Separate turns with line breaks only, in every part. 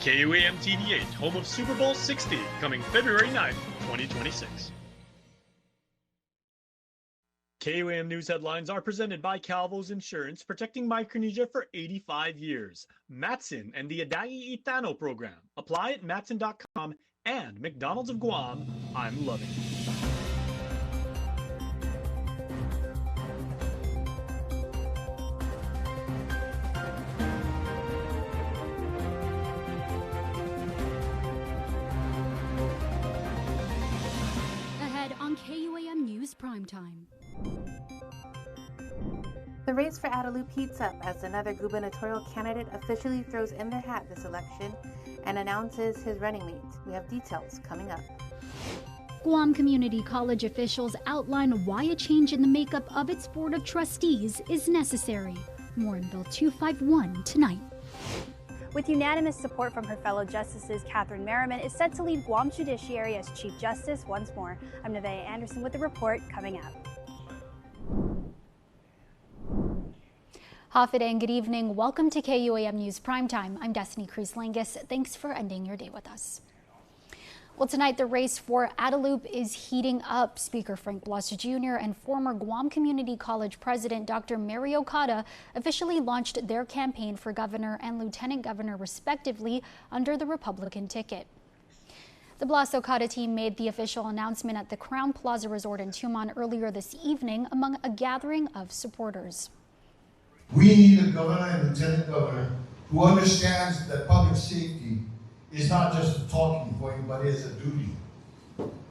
KUAM TV8, home of Super Bowl 60, coming February 9th, 2026. KUAM News headlines are presented by Calvo's Insurance, protecting Micronesia for 85 years. Matson and the Adai Itano program. Apply at matson.com and McDonald's of Guam. I'm loving it.
On KUAM News Primetime.
The race for Adaloo heats up as another gubernatorial candidate officially throws in their hat this election and announces his running mate. We have details coming up.
Guam Community College officials outline why a change in the makeup of its board of trustees is necessary. More in Bill 251 tonight.
With unanimous support from her fellow justices, Catherine Merriman is set to lead Guam's judiciary as Chief Justice once more. I'm Nevaeh Anderson with the report coming up.
Hafide and good evening. Welcome to KUAM News Primetime. I'm Destiny Cruz-Langus. Thanks for ending your day with us. Well, tonight the race for Adaloo is heating up. Speaker Frank Blas Jr. and former Guam Community College President Dr. Mary Okada officially launched their campaign for governor and lieutenant governor respectively under the Republican ticket. The Blas Okada team made the official announcement at the Crown Plaza Resort in Tumon earlier this evening among a gathering of supporters.
We need a governor and lieutenant governor who understands that public safety is not just a talking point, but is a duty.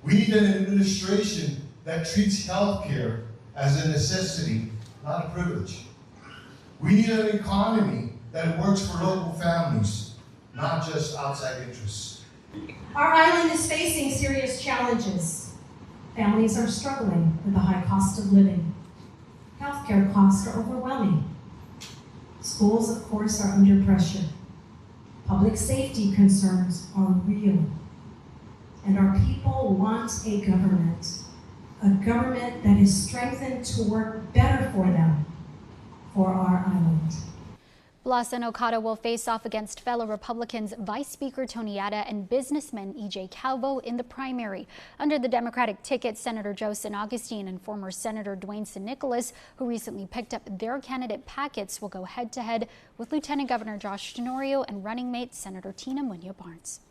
We need an administration that treats healthcare as a necessity, not a privilege. We need an economy that works for local families, not just outside interests.
Our island is facing serious challenges. Families are struggling with the high cost of living. Healthcare costs are overwhelming. Schools, of course, are under pressure. Public safety concerns are real, and our people want a government that is strengthened to work better for them, for our island.
Blas and Okada will face off against fellow Republicans Vice Speaker Tony Yata and businessman E.J. Calvo in the primary. Under the Democratic ticket, Senator Joe San Augustine and former Senator Dwayne San Nicolas, who recently picked up their candidate packets, will go head-to-head with Lieutenant Governor Josh Tenorio and running mate Senator Tina Munoz-Barnes.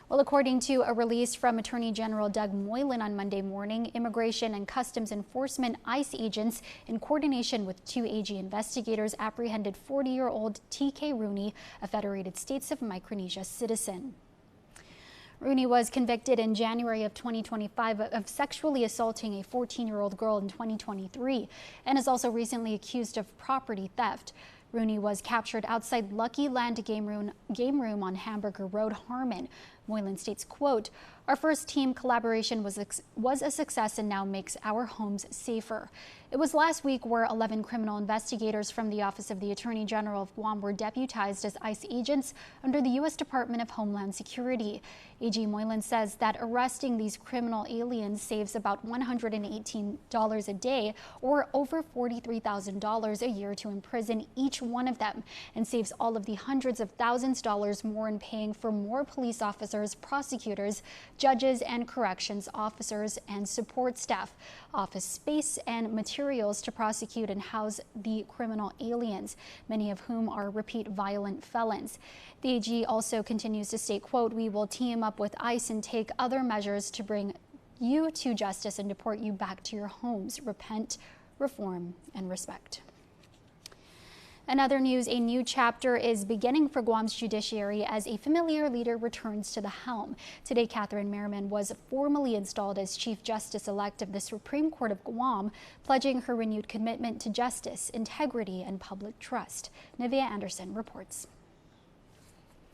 Well, according to a release from Attorney General Doug Moylan on Monday morning, Immigration and Customs Enforcement ICE agents, in coordination with two AG investigators, apprehended 40-year-old T.K. Rooney, a Federated States of Micronesia citizen. Rooney was convicted in January of 2025 of sexually assaulting a 14-year-old girl in 2023 and is also recently accused of property theft. Rooney was captured outside Lucky Land Game Room on Hamburger Road, Harmon. Moylan states, quote, "Our first team collaboration was a success and now makes our homes safer." It was last week where 11 criminal investigators from the Office of the Attorney General of Guam were deputized as ICE agents under the U.S. Department of Homeland Security. AG Moylan says that arresting these criminal aliens saves about $118 a day, or over $43,000 a year to imprison each one of them, and saves all of the hundreds of thousands of dollars more in paying for more police officers, prosecutors, judges, and corrections officers and support staff, office space, and materials to prosecute and house the criminal aliens, many of whom are repeat violent felons. The AG also continues to state, quote, "We will team up with ICE and take other measures to bring you to justice and deport you back to your homes. Repent, reform, and respect." In other news, a new chapter is beginning for Guam's judiciary as a familiar leader returns to the helm. Today, Catherine Merriman was formally installed as Chief Justice-elect of the Supreme Court of Guam, pledging her renewed commitment to justice, integrity, and public trust. Nevaeh Anderson reports.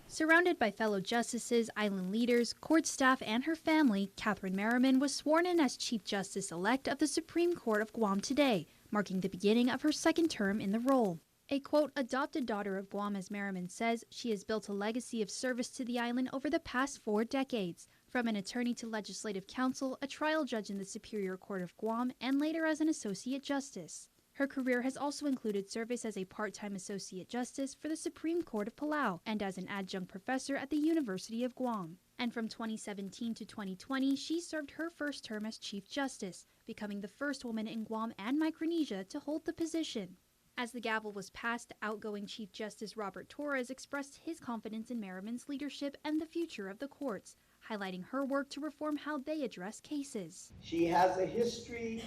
Surrounded by fellow justices, island leaders, court staff, and her family, Catherine Merriman was sworn in as Chief Justice-elect of the Supreme Court of Guam today, marking the beginning of her second term in the role. A, quote, adopted daughter of Guam, as Merriman says, she has built a legacy of service to the island over the past 4 decades, from an attorney to legislative counsel, a trial judge in the Superior Court of Guam, and later as an associate justice. Her career has also included service as a part-time associate justice for the Supreme Court of Palau and as an adjunct professor at the University of Guam. And from 2017 to 2020, she served her first term as Chief Justice, becoming the first woman in Guam and Micronesia to hold the position. As the gavel was passed, outgoing Chief Justice Robert Torres expressed his confidence in Merriman's leadership and the future of the courts, highlighting her work to reform how they address cases.
She has a history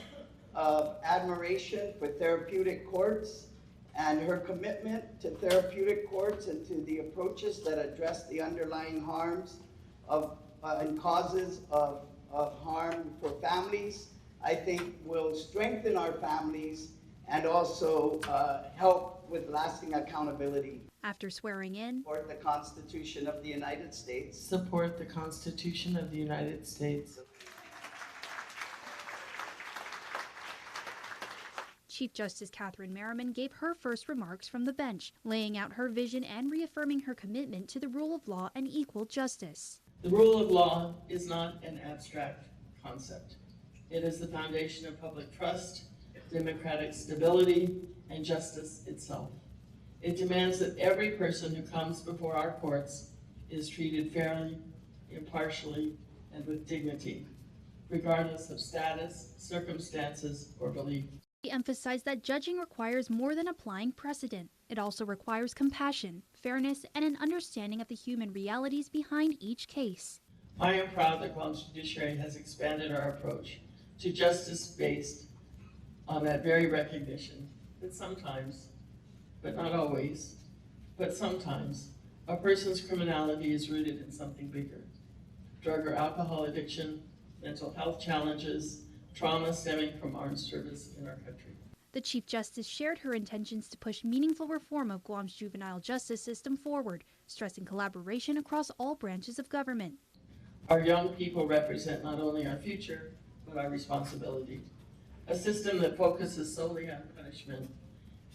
of admiration for therapeutic courts, and her commitment to therapeutic courts and to the approaches that address the underlying harms and causes of harm for families, I think will strengthen our families and also help with lasting accountability.
After swearing in,
Support the Constitution of the United States.
Support the Constitution of the United States.
Chief Justice Catherine Merriman gave her first remarks from the bench, laying out her vision and reaffirming her commitment to the rule of law and equal justice.
The rule of law is not an abstract concept. It is the foundation of public trust, democratic stability, and justice itself. It demands that every person who comes before our courts is treated fairly, impartially, and with dignity, regardless of status, circumstances, or belief.
He emphasized that judging requires more than applying precedent. It also requires compassion, fairness, and an understanding of the human realities behind each case.
I am proud that Guam's judiciary has expanded our approach to justice based on that very recognition that sometimes, but not always, but sometimes, a person's criminality is rooted in something bigger. Drug or alcohol addiction, mental health challenges, trauma stemming from armed service in our country.
The Chief Justice shared her intentions to push meaningful reform of Guam's juvenile justice system forward, stressing collaboration across all branches of government.
Our young people represent not only our future, but our responsibility. A system that focuses solely on punishment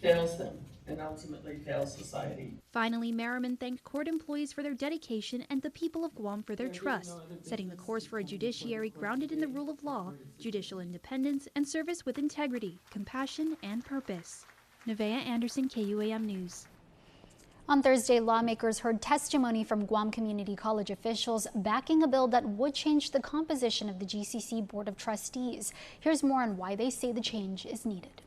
fails them and ultimately fails society.
Finally, Merriman thanked court employees for their dedication and the people of Guam for their trust, setting the course for a judiciary grounded in the rule of law, judicial independence, and service with integrity, compassion, and purpose. Nevaeh Anderson, KUAM News.
On Thursday, lawmakers heard testimony from Guam Community College officials backing a bill that would change the composition of the GCC Board of Trustees. Here's more on why they say the change is needed.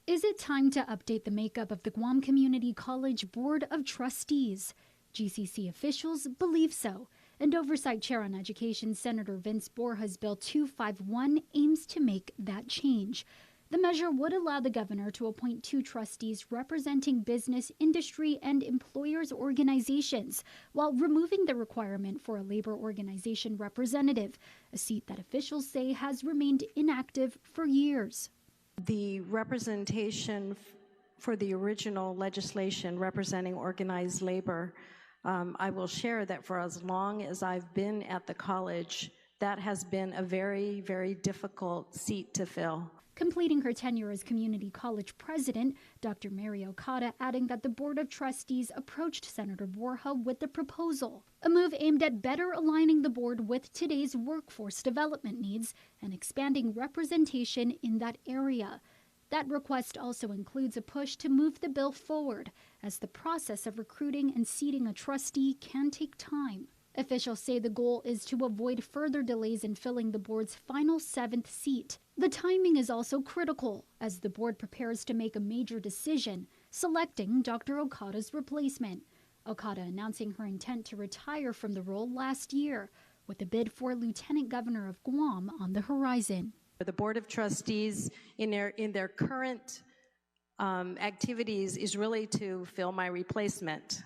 Is it time to update the makeup of the Guam Community College Board of Trustees? GCC officials believe so, and Oversight Chair on Education Senator Vince Borja's Bill 251 aims to make that change. The measure would allow the governor to appoint 2 trustees representing business, industry, and employers' organizations, while removing the requirement for a labor organization representative, a seat that officials say has remained inactive for years.
The representation for the original legislation representing organized labor, I will share that for as long as I've been at the college, that has been a very, very difficult seat to fill.
Completing her tenure as community college president, Dr. Mary Okada adding that the Board of Trustees approached Senator Borja with the proposal, a move aimed at better aligning the board with today's workforce development needs and expanding representation in that area. That request also includes a push to move the bill forward, as the process of recruiting and seating a trustee can take time. Officials say the goal is to avoid further delays in filling the board's final 7th seat. The timing is also critical, as the board prepares to make a major decision, selecting Dr. Okada's replacement. Okada announcing her intent to retire from the role last year, with a bid for Lieutenant Governor of Guam on the horizon.
The Board of Trustees, in their current activities, is really to fill my replacement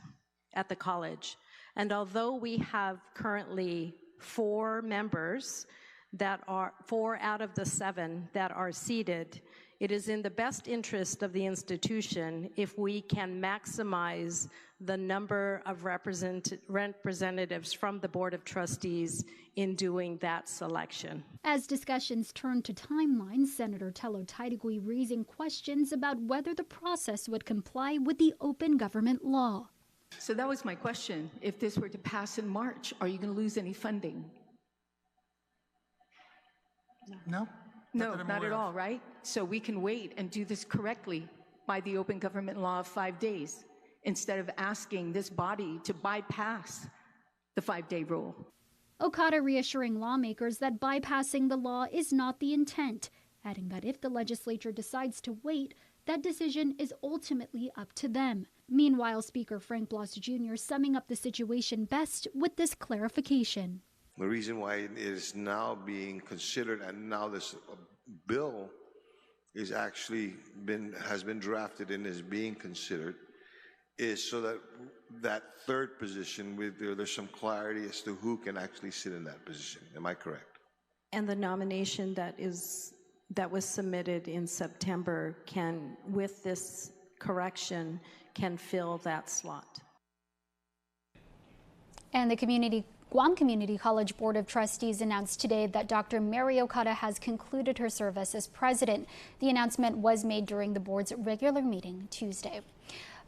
at the college. And although we have currently 4 members, that are 4 out of the 7 that are seated, it is in the best interest of the institution if we can maximize the number of representatives from the Board of Trustees in doing that selection.
As discussions turn to timelines, Senator Tello Taitagui raising questions about whether the process would comply with the open government law.
So that was my question. If this were to pass in March, are you going to lose any funding?
No.
No, not at all, right? So we can wait and do this correctly by the open government law of 5 days instead of asking this body to bypass the 5-day rule.
Okada reassuring lawmakers that bypassing the law is not the intent, adding that if the legislature decides to wait, that decision is ultimately up to them. Meanwhile, Speaker Frank Blas Jr. summing up the situation best with this clarification.
The reason why it is now being considered and now this bill is actually has been drafted and is being considered is so that that third position, there's some clarity as to who can actually sit in that position. Am I correct?
And the nomination that was submitted in September can, with this correction, can fill that slot.
And the Guam Community College Board of Trustees announced today that Dr. Mary Okada has concluded her service as president. The announcement was made during the board's regular meeting Tuesday.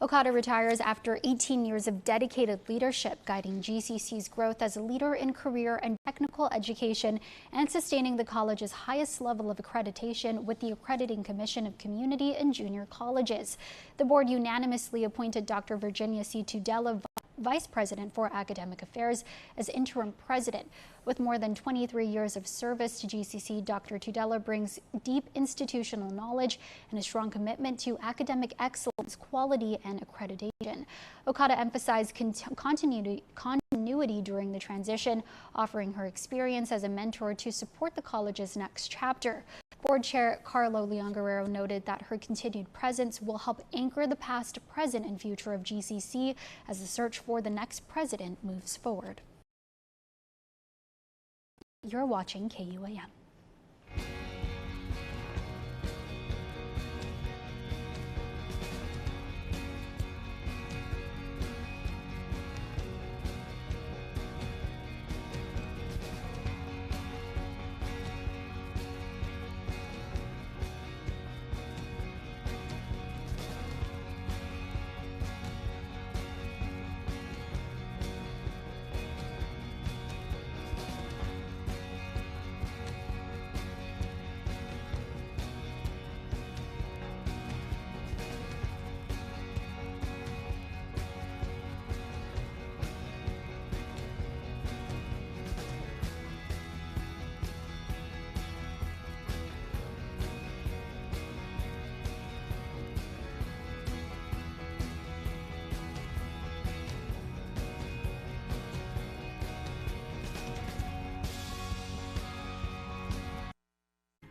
Okada retires after 18 years of dedicated leadership, guiding GCC's growth as a leader in career and technical education and sustaining the college's highest level of accreditation with the Accrediting Commission of Community and Junior Colleges. The board unanimously appointed Dr. Virginia C. Tudela, Vice President for Academic Affairs, as interim president. With more than 23 years of service to GCC, Dr. Tudela brings deep institutional knowledge and a strong commitment to academic excellence, quality, and accreditation. Okada emphasized continuity during the transition, offering her experience as a mentor to support the college's next chapter. Board Chair Carlo Leon Guerrero noted that her continued presence will help anchor the past, present, and future of GCC as the search for the next president moves forward. You're watching KUAM.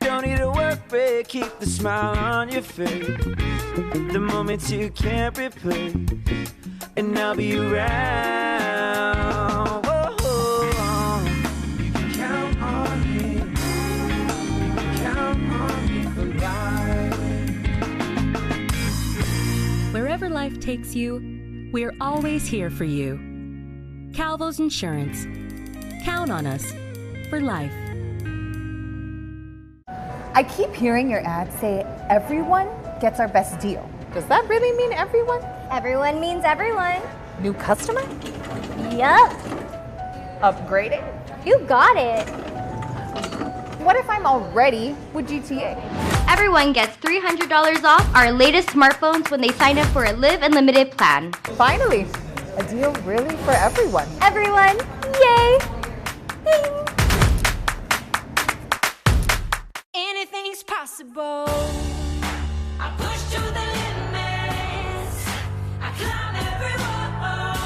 Don't need a work break, keep the smile on your face. The moments you can't replace, and I'll be around. Whoa, you can count on me. You can count on me for life.
Wherever life takes you, we're always here for you. Calvo's Insurance. Count on us for life.
I keep hearing your ad say everyone gets our best deal. Does that really mean everyone?
Everyone means everyone.
New customer?
Yup.
Upgraded?
You got it.
What if I'm already with GTA?
Everyone gets $300 off our latest smartphones when they sign up for a Live Unlimited plan.
Finally, a deal really for everyone.
Everyone, yay!
Anything's possible. I push to the limits. I climb every wall.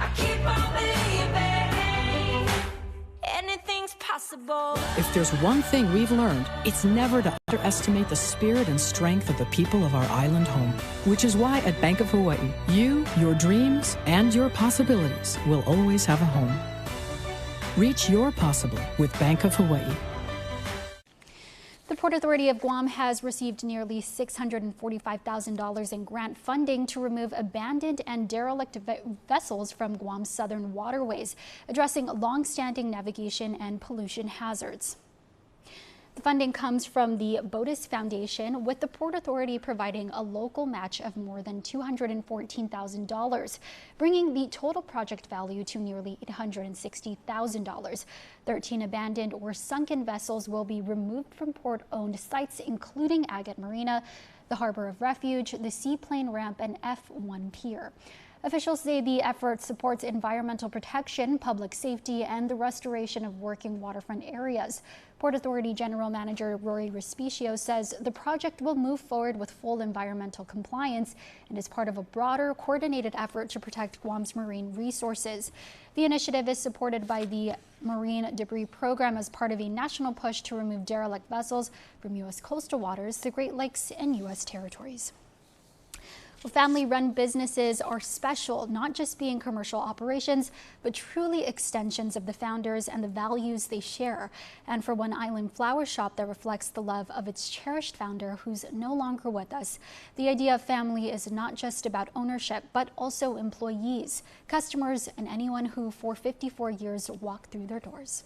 I keep on believing. Anything's possible.
If there's one thing we've learned, it's never to underestimate the spirit and strength of the people of our island home. Which is why at Bank of Hawaii, you, your dreams, and your possibilities will always have a home. Reach your possible with Bank of Hawaii.
The Port Authority of Guam has received nearly $645,000 in grant funding to remove abandoned and derelict vessels from Guam's southern waterways, addressing long-standing navigation and pollution hazards. The funding comes from the Botus Foundation, with the Port Authority providing a local match of more than $214,000, bringing the total project value to nearly $860,000. 13 abandoned or sunken vessels will be removed from port-owned sites, including Agate Marina, the Harbor of Refuge, the Seaplane Ramp, and F1 Pier. Officials say the effort supports environmental protection, public safety, and the restoration of working waterfront areas. Port Authority General Manager Rory Respicio says the project will move forward with full environmental compliance and is part of a broader, coordinated effort to protect Guam's marine resources. The initiative is supported by the Marine Debris Program as part of a national push to remove derelict vessels from U.S. coastal waters, the Great Lakes, and U.S. territories. Well, family-run businesses are special, not just being commercial operations, but truly extensions of the founders and the values they share. And for one island flower shop that reflects the love of its cherished founder, who's no longer with us, the idea of family is not just about ownership, but also employees, customers, and anyone who for 54 years walked through their doors.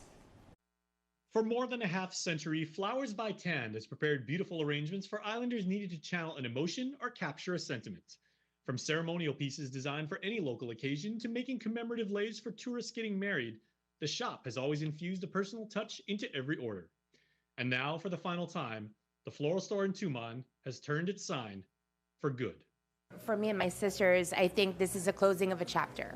For more than a half-century, Flowers by Tan has prepared beautiful arrangements for islanders needed to channel an emotion or capture a sentiment. From ceremonial pieces designed for any local occasion to making commemorative leis for tourists getting married, the shop has always infused a personal touch into every order. And now, for the final time, the floral store in Tumon has turned its sign for good.
For me and my sisters, I think this is a closing of a chapter.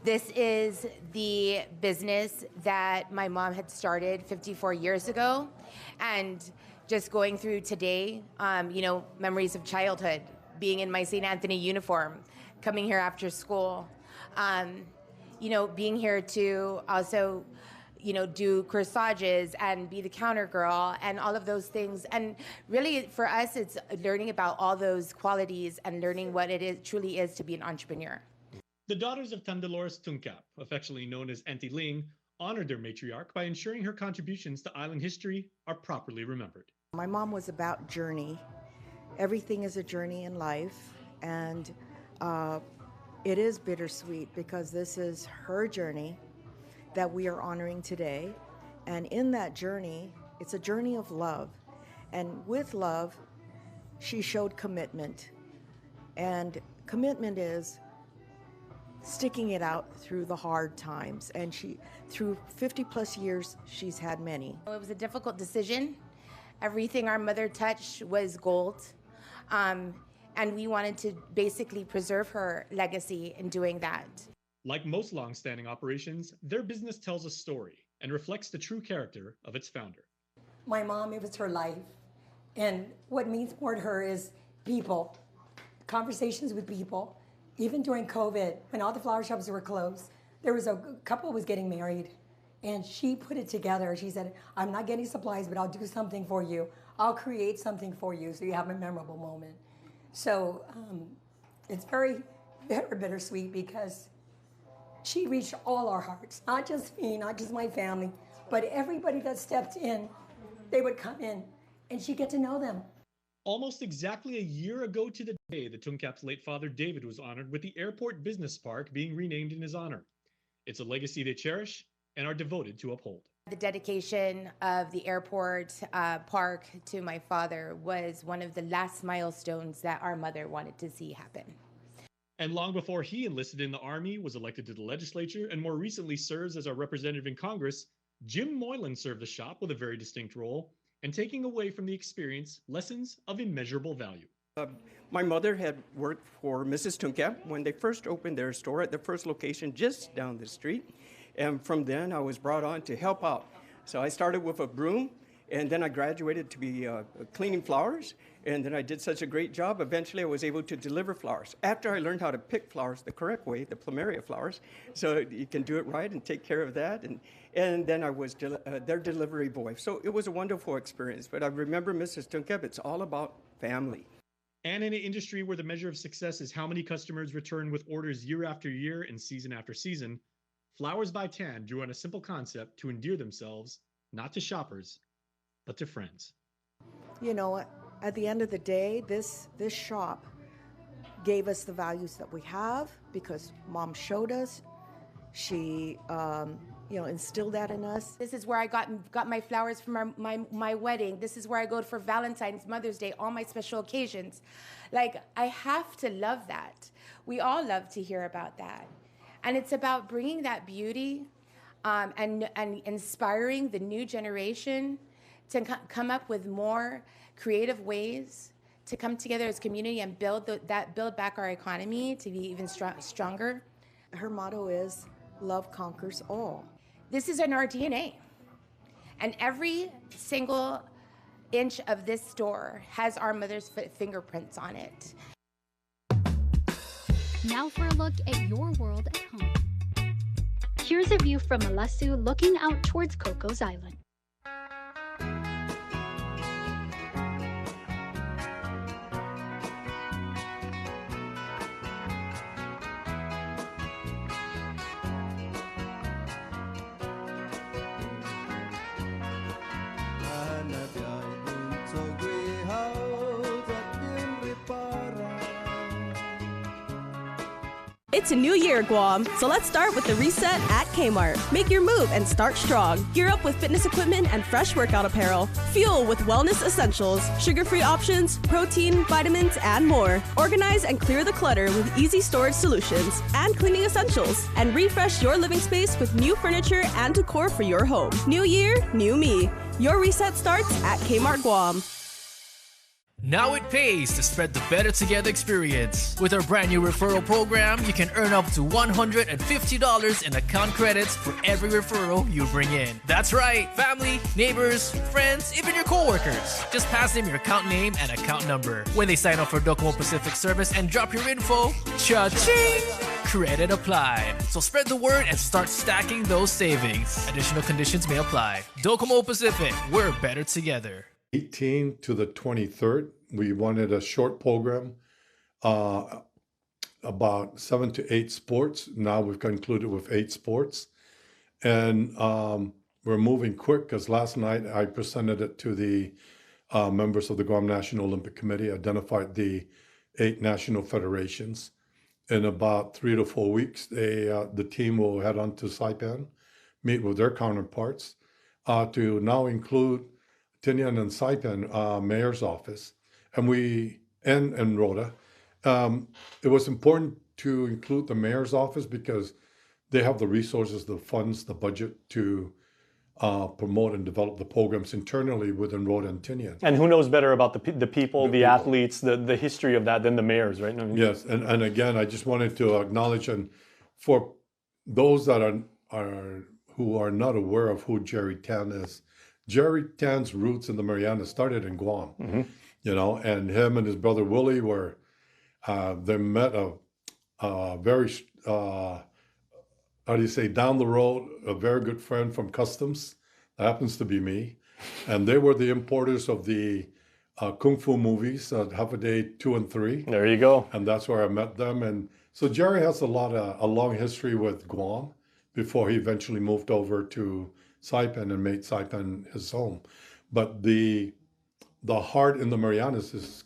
This is the business that my mom had started 54 years ago, and just going through today, memories of childhood, being in my St. Anthony uniform, coming here after school, being here to also, do corsages and be the counter girl and all of those things. And really for us, it's learning about all those qualities and learning what it truly is to be an entrepreneur.
The daughters of Tandalores Tungkap, affectionately known as Auntie Ling, honored their matriarch by ensuring her contributions to island history are properly remembered.
My mom was about journey. Everything is a journey in life, and it is bittersweet because this is her journey that we are honoring today. And in that journey, it's a journey of love. And with love, she showed commitment. And commitment is sticking it out through the hard times, and through 50 plus years, she's had many.
It was a difficult decision. Everything our mother touched was gold, and we wanted to basically preserve her legacy in doing that.
Like most long-standing operations, their business tells a story and reflects the true character of its founder.
My mom, it was her life, and what means more to her is people, conversations with people. Even during COVID, when all the flower shops were closed, there was a couple was getting married, and she put it together. She said, I'm not getting supplies, but I'll do something for you. I'll create something for you so you have a memorable moment. So it's very, very bittersweet because she reached all our hearts, not just me, not just my family, but everybody that stepped in. They would come in, and she'd get to know them.
Almost exactly a year ago to the day, the Tungkap's late father David was honored with the Airport Business Park being renamed in his honor. It's a legacy they cherish and are devoted to uphold.
The dedication of the airport park to my father was one of the last milestones that our mother wanted to see happen.
And long before he enlisted in the Army, was elected to the legislature, and more recently serves as our representative in Congress, Jim Moylan served the shop with a very distinct role, and taking away from the experience lessons of immeasurable value.
My mother had worked for Mrs. Tungkap when they first opened their store at the first location just down the street. And from then I was brought on to help out. So I started with a broom, and then I graduated to be cleaning flowers. And then I did such a great job, eventually I was able to deliver flowers. After I learned how to pick flowers the correct way, the plumeria flowers, so you can do it right and take care of that. And then I was their delivery boy. So it was a wonderful experience. But I remember Mrs. Tungkap, it's all about family.
And in an industry where the measure of success is how many customers return with orders year after year and season after season, Flowers by Tan drew on a simple concept to endear themselves, not to shoppers, but to friends.
You know, at the end of the day, this shop gave us the values that we have because Mom showed us. She instill that in us.
This is where I got my flowers for my wedding. This is where I go for Valentine's, Mother's Day, all my special occasions. Like, I have to love that. We all love to hear about that. And it's about bringing that beauty and inspiring the new generation to come up with more creative ways to come together as a community and build back our economy to be even stronger.
Her motto is, love conquers all.
This is in our DNA. And every single inch of this store has our mother's fingerprints on it.
Now for a look at your world at home. Here's a view from Alasu looking out towards Cocos Island.
It's a new year, Guam, so let's start with the reset at Kmart. Make your move and start strong. Gear up with fitness equipment and fresh workout apparel. Fuel with wellness essentials, sugar-free options, protein, vitamins, and more. Organize and clear the clutter with easy storage solutions and cleaning essentials. And refresh your living space with new furniture and decor for your home. New year, new me. Your reset starts at Kmart Guam.
Now it pays to spread the Better Together experience. With our brand new referral program, you can earn up to $150 in account credits for every referral you bring in. That's right, family, neighbors, friends, even your coworkers. Just pass them your account name and account number. When they sign up for Docomo Pacific service and drop your info, cha-ching! Credit applied. So spread the word and start stacking those savings. Additional conditions may apply. Docomo Pacific, we're better together.
18th to the 23rd, we wanted a short program, about 7 to 8 sports. Now we've concluded with 8 sports. And we're moving quick because last night I presented it to the members of the Guam National Olympic Committee, identified the 8 national federations. In about 3 to 4 weeks, the team will head on to Saipan, meet with their counterparts to now include Tinian and Saipan mayor's office, and Rhoda. It was important to include the mayor's office because they have the resources, the funds, the budget to promote and develop the programs internally within Rhoda and Tinian.
And who knows better about the people, the athletes, the history of that than the mayors, right?
Yes, and again, I just wanted to acknowledge, and for those that who are not aware of who Jerry Tan is, Jerry Tan's roots in the Marianas started in Guam, and him and his brother Willie they met a very, down the road, a very good friend from Customs, that happens to be me. And they were the importers of the Kung Fu movies, Half a Day 2 and 3.
There you go.
And that's where I met them. And so Jerry has a long history with Guam before he eventually moved over to Saipan and made Saipan his home. But the heart in the Marianas is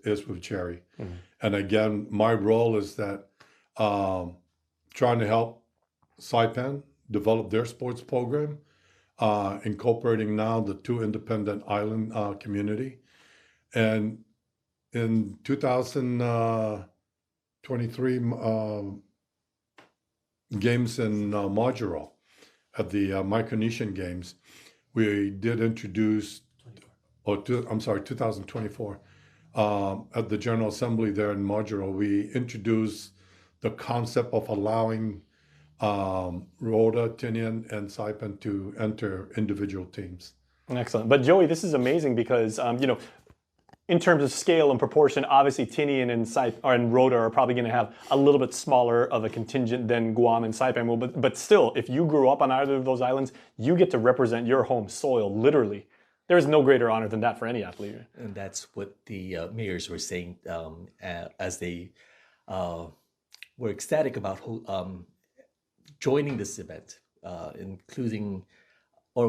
with Jerry. Mm-hmm. And again, my role is that trying to help Saipan develop their sports program, incorporating now the 2 independent island community. And in 2023 games in Majuro, at the Micronesian Games, we did introduce, 2024, at the General Assembly there in Majuro, we introduced the concept of allowing Rhoda, Tinian, and Saipan to enter individual teams.
Excellent. But Joey, this is amazing because, in terms of scale and proportion, obviously Tinian and Rhoda are probably going to have a little bit smaller of a contingent than Guam and Saipan will. But still, if you grew up on either of those islands, you get to represent your home soil, literally. There is no greater honor than that for any athlete.
And that's what the mayors were saying as they were ecstatic about joining this event,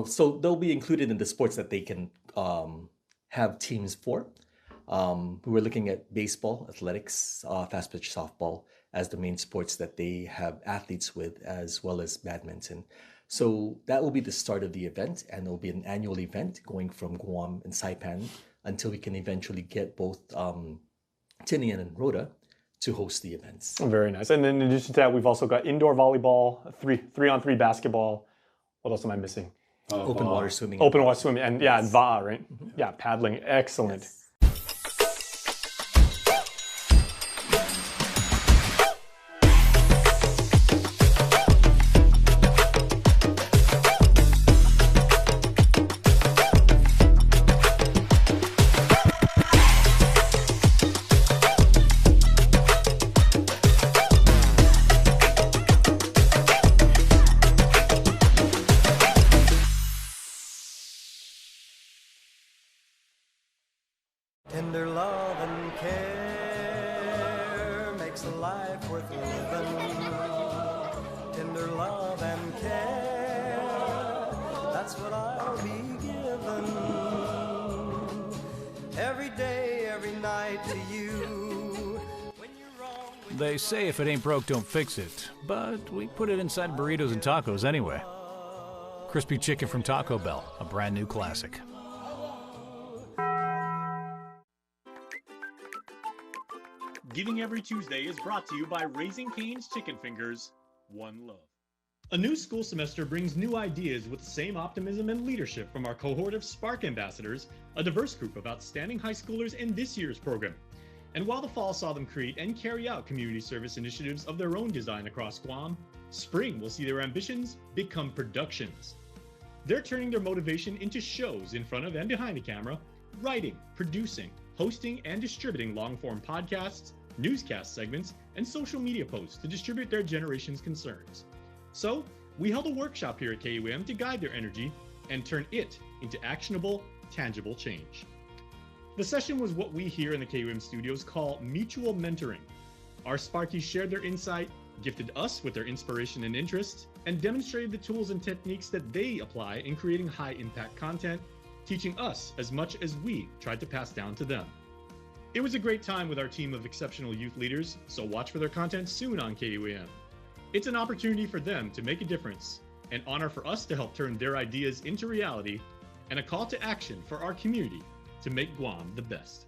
so they'll be included in the sports that they can have teams for. We were looking at baseball, athletics, fast pitch softball as the main sports that they have athletes with, as well as badminton. So that will be the start of the event, and it'll be an annual event going from Guam and Saipan until we can eventually get both Tinian and Rhoda to host the events.
Very nice. And then in addition to that, we've also got indoor volleyball, three-on-three basketball. What else am I missing?
Open water swimming.
Open water swimming, and yeah, and VA, right? Yeah, paddling. Excellent.
Yes.
Tender love and care makes a life worth living. Tender love and care, that's what I'll be given. Every day, every night to you.
They say if it ain't broke, don't fix it. But we put it inside burritos and tacos anyway. Crispy chicken from Taco Bell, a brand new classic.
Giving Every Tuesday is brought to you by Raising Cane's Chicken Fingers, One Love. A new school semester brings new ideas with the same optimism and leadership from our cohort of Spark Ambassadors, a diverse group of outstanding high schoolers in this year's program. And while the fall saw them create and carry out community service initiatives of their own design across Guam, spring will see their ambitions become productions. They're turning their motivation into shows in front of and behind the camera, writing, producing, hosting, and distributing long-form podcasts, newscast segments, and social media posts to distribute their generation's concerns. So, we held a workshop here at KUAM to guide their energy and turn it into actionable, tangible change. The session was what we here in the KUAM studios call mutual mentoring. Our Sparkies shared their insight, gifted us with their inspiration and interest, and demonstrated the tools and techniques that they apply in creating high-impact content, teaching us as much as we tried to pass down to them. It was a great time with our team of exceptional youth leaders, so watch for their content soon on KUAM. It's an opportunity for them to make a difference, an honor for us to help turn their ideas into reality, and a call to action for our community to make Guam the best.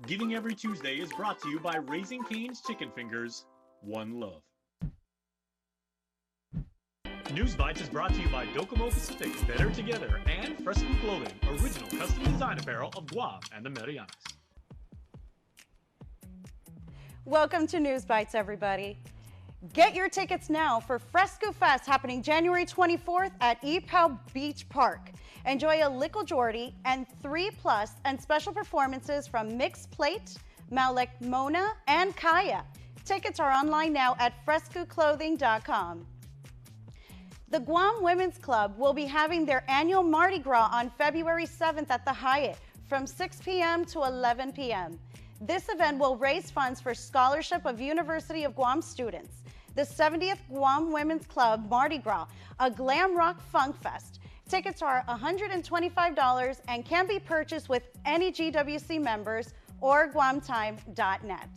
Giving Every Tuesday is brought to you by Raising Cane's Chicken Fingers, One Love. News Bites is brought to you by Docomo Pacific, Better Together, and Fresco Clothing, original custom design apparel of Guam and the Marianas.
Welcome to News Bites, everybody. Get your tickets now for Fresco Fest happening January 24th at Epau Beach Park. Enjoy a Lickle Jordy and 3+ and special performances from Mixed Plate, Malek Mona, and Kaya. Tickets are online now at frescoclothing.com. The Guam Women's Club will be having their annual Mardi Gras on February 7th at the Hyatt from 6 p.m. to 11 p.m. This event will raise funds for scholarship of University of Guam students. The 70th Guam Women's Club Mardi Gras, a glam rock funk fest. Tickets are $125 and can be purchased with any GWC members or guamtime.net.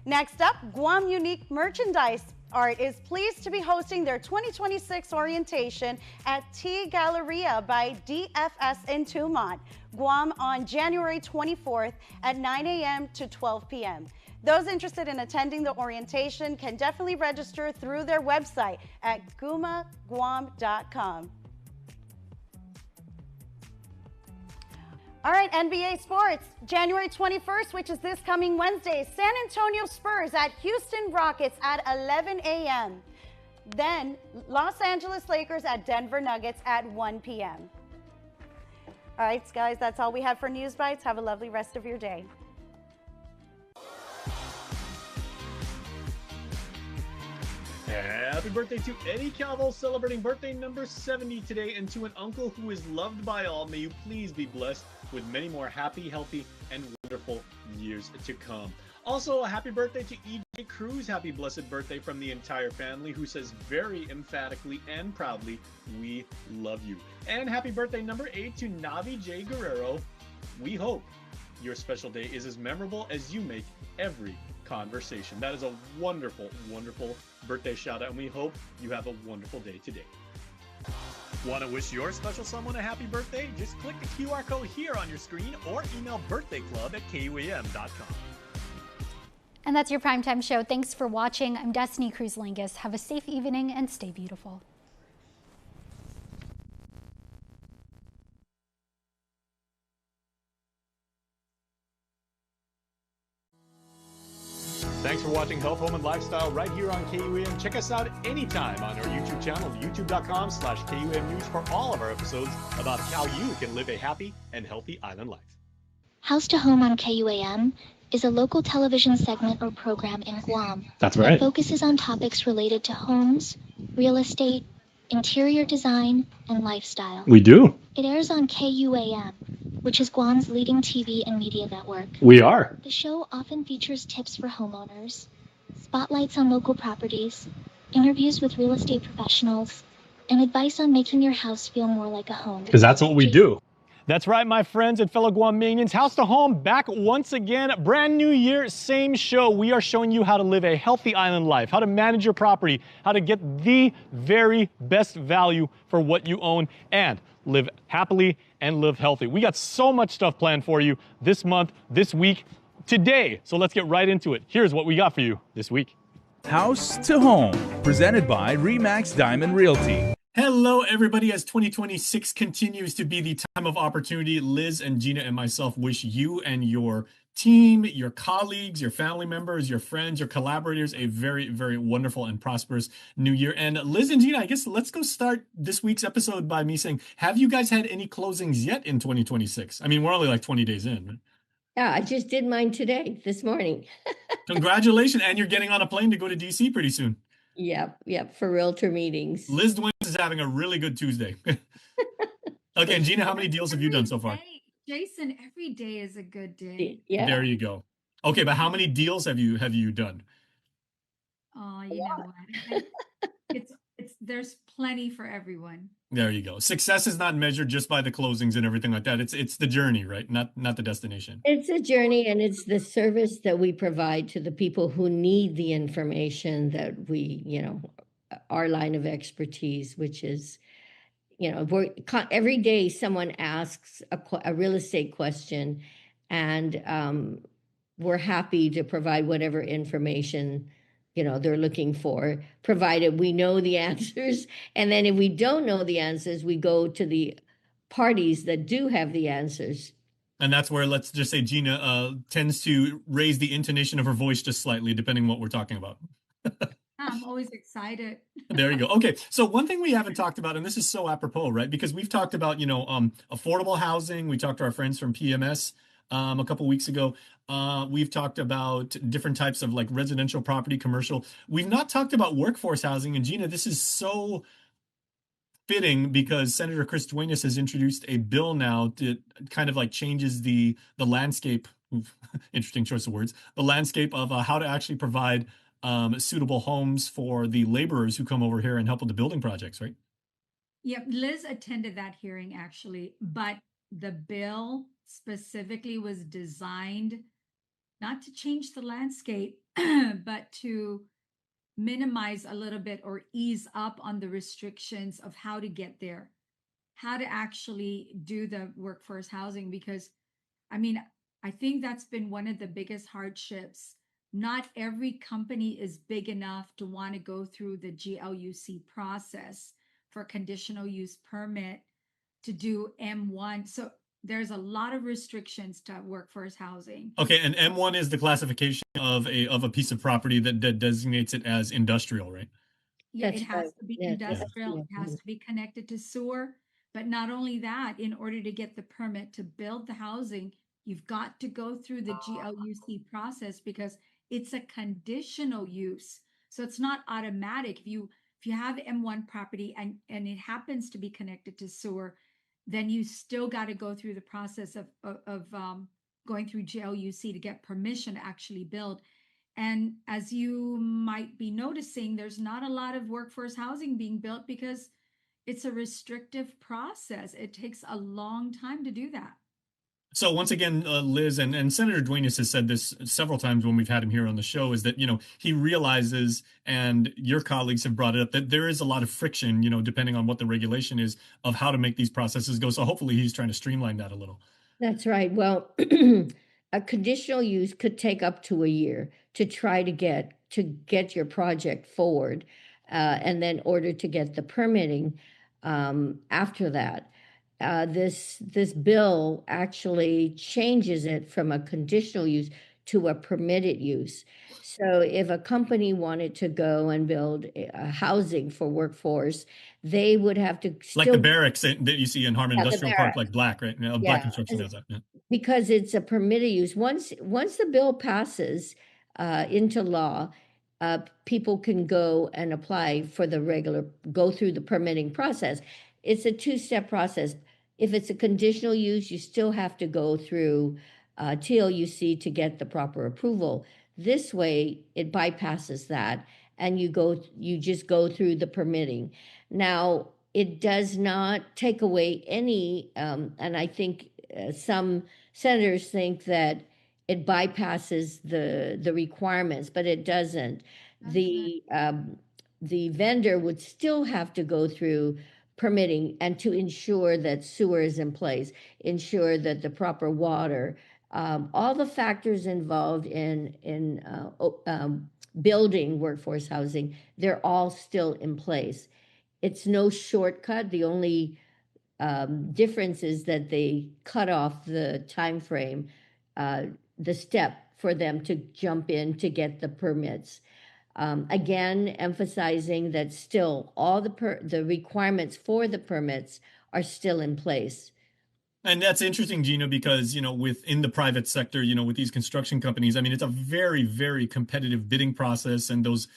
Next up, Guam Unique Merchandise Art is pleased to be hosting their 2026 orientation at T Galleria by DFS in Tumon, Guam on January 24th at 9 a.m. to 12 p.m. Those interested in attending the orientation can definitely register through their website at gumaguam.com. All right, NBA sports. January 21st, which is this coming Wednesday, San Antonio Spurs at Houston Rockets at 11 a.m. Then Los Angeles Lakers at Denver Nuggets at 1 p.m. All right, guys, that's all we have for News Bites. Have a lovely rest of your day.
Happy birthday to Eddie Calvo, celebrating birthday number 70 today, and to an uncle who is loved by all. May you please be blessed with many more happy, healthy, and wonderful years to come. Also, a happy birthday to EJ Cruz. Happy blessed birthday from the entire family, who says very emphatically and proudly, we love you. And happy birthday number 8 to Navi J. Guerrero. We hope your special day is as memorable as you make every conversation. That is a wonderful, wonderful birthday shout out, and we hope you have a wonderful day today. Want to wish your special someone a happy birthday? Just click the QR code here on your screen or email birthdayclub@kuam.com.
And that's your primetime show. Thanks for watching. I'm Destiny Cruz-Langus. Have a safe evening and stay beautiful.
Thanks for watching Health, Home, and Lifestyle right here on KUAM. Check us out anytime on our YouTube channel, youtube.com/KUAM News, for all of our episodes about how you can live a happy and healthy island life.
House to Home on KUAM is a local television segment or program in Guam.
That's
That
right.
focuses on topics related to homes, real estate, interior design, and lifestyle.
We do.
It airs on KUAM, which is Guam's leading TV and media network.
We are.
The show often features tips for homeowners, spotlights on local properties, interviews with real estate professionals, and advice on making your house feel more like a home.
Because that's what we do. That's right, my friends and fellow Guamanians. House to Home back once again. Brand new year, same show. We are showing you how to live a healthy island life, how to manage your property, how to get the very best value for what you own, and live happily and live healthy. We got so much stuff planned for you this month, this week, today. So let's get right into it. Here's what we got for you this week.
House to Home, presented by Remax Diamond Realty.
Hello, everybody. As 2026 continues to be the time of opportunity, Liz and Gina and myself wish you and your team, your colleagues, your family members, your friends, your collaborators a very, very wonderful and prosperous new year. And Liz and Gina, I guess let's go start this week's episode by me saying, have you guys had any closings yet in 2026? I mean, we're only like 20 days in.
Yeah, I just did mine today, this morning.
Congratulations. And you're getting on a plane to go to DC pretty soon.
Yep, for realtor meetings.
Liz Dwayne is having a really good Tuesday. Okay, and Gina, how many deals have you done so far?
Jason, every day is a good day.
Yeah.
There you go. Okay, but how many deals have you done?
Oh, you know what? It's there's plenty for everyone.
There you go. Success is not measured just by the closings and everything like that. It's the journey, right? Not the destination.
It's a journey, and it's the service that we provide to the people who need the information that we, our line of expertise, which is, every day someone asks a real estate question, and we're happy to provide whatever information they're looking for, provided we know the answers. And then if we don't know the answers, we go to the parties that do have the answers.
And that's where, let's just say, Gina tends to raise the intonation of her voice just slightly, depending on what we're talking about.
I'm always excited.
There you go. Okay, so one thing we haven't talked about, and this is so apropos, right? Because we've talked about, affordable housing. We talked to our friends from PMS a couple weeks ago. We've talked about different types of like residential property, commercial. We've not talked about workforce housing. And Gina, this is so fitting because Senator Chris Duenas has introduced a bill now that kind of like changes the landscape. Interesting choice of words. The landscape of how to actually provide suitable homes for the laborers who come over here and help with the building projects, right?
Yep, Liz attended that hearing actually, but the bill specifically was designed not to change the landscape, but to minimize a little bit or ease up on the restrictions of how to get there, how to actually do the workforce housing. Because, I think that's been one of the biggest hardships. Not every company is big enough to want to go through the GLUC process for conditional use permit to do M1. So there's a lot of restrictions to workforce housing.
Okay, and M1 is the classification of a piece of property that designates it as industrial, right?
Yeah,
That's
it has
right.
to be
Yeah,
industrial.
yeah.
It has to be connected to sewer. But not only that, in order to get the permit to build the housing, you've got to go through the GLUC process because it's a conditional use. So it's not automatic. If you have M1 property and it happens to be connected to sewer, then you still got to go through the process of going through GLUC to get permission to actually build. And as you might be noticing, there's not a lot of workforce housing being built because it's a restrictive process. It takes a long time to do that.
So once again, Liz and Senator Duenas has said this several times when we've had him here on the show, is that, he realizes, and your colleagues have brought it up, that there is a lot of friction, depending on what the regulation is of how to make these processes go. So hopefully he's trying to streamline that a little.
That's right. Well, a conditional use could take up to a year to try to get your project forward, and then order to get the permitting after that. This bill actually changes it from a conditional use to a permitted use. So if a company wanted to go and build housing for workforce, they would have to
Like the
still
barracks that you see in Harmon
Yeah, the
Industrial Park,
barracks.
like Black, right? Black
Yeah,
Construction has that. Yeah.
because it's a permitted use. Once the bill passes into law, people can go and apply for go through the permitting process. It's a two-step process. If it's a conditional use, you still have to go through TLUC to get the proper approval. This way, it bypasses that, and you just go through the permitting. Now, it does not take away any, and I think some senators think that it bypasses the requirements, but it doesn't. The vendor would still have to go through permitting and to ensure that sewer is in place, ensure that the proper water, all the factors involved in building workforce housing, they're all still in place. It's no shortcut. The only difference is that they cut off the time frame, the step for them to jump in to get the permits. Again, emphasizing that still all the requirements for the permits are still in place.
And that's interesting, Gina, because, within the private sector, with these construction companies, I mean, it's a very, very competitive bidding process, and those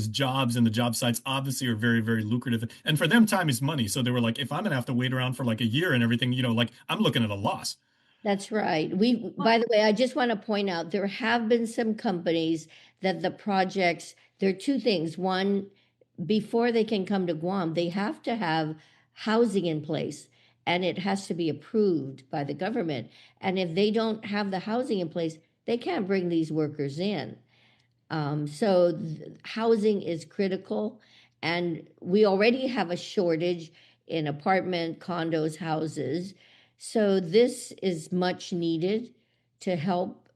jobs and the job sites obviously are very, very lucrative. And for them, time is money. So they were like, if I'm gonna have to wait around for like a year and everything, like I'm looking at a loss.
That's right. By the way, I just want to point out there have been some companies that the projects, there are two things. One, before they can come to Guam, they have to have housing in place, and it has to be approved by the government. And if they don't have the housing in place, they can't bring these workers in. So housing is critical, and we already have a shortage in apartment, condos, houses. So this is much needed to help,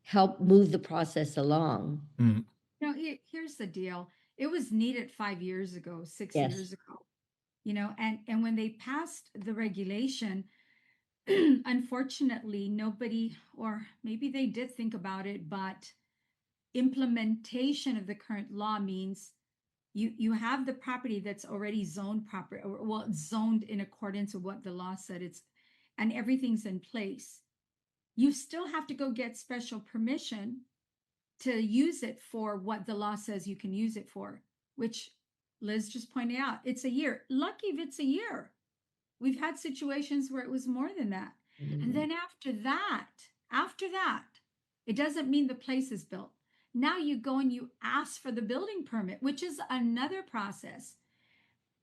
help move the process along.
Here's the deal. It was needed 5 years ago, 6
Yes.
years ago, and when they passed the regulation, unfortunately, nobody, or maybe they did think about it, but implementation of the current law means you have the property that's already zoned proper, or well, zoned in accordance with what the law said and everything's in place. You still have to go get special permission to use it for what the law says you can use it for, which Liz just pointed out, it's a year. Lucky if it's a year. We've had situations where it was more than that. And then after that, it doesn't mean the place is built. Now you go and you ask for the building permit, which is another process.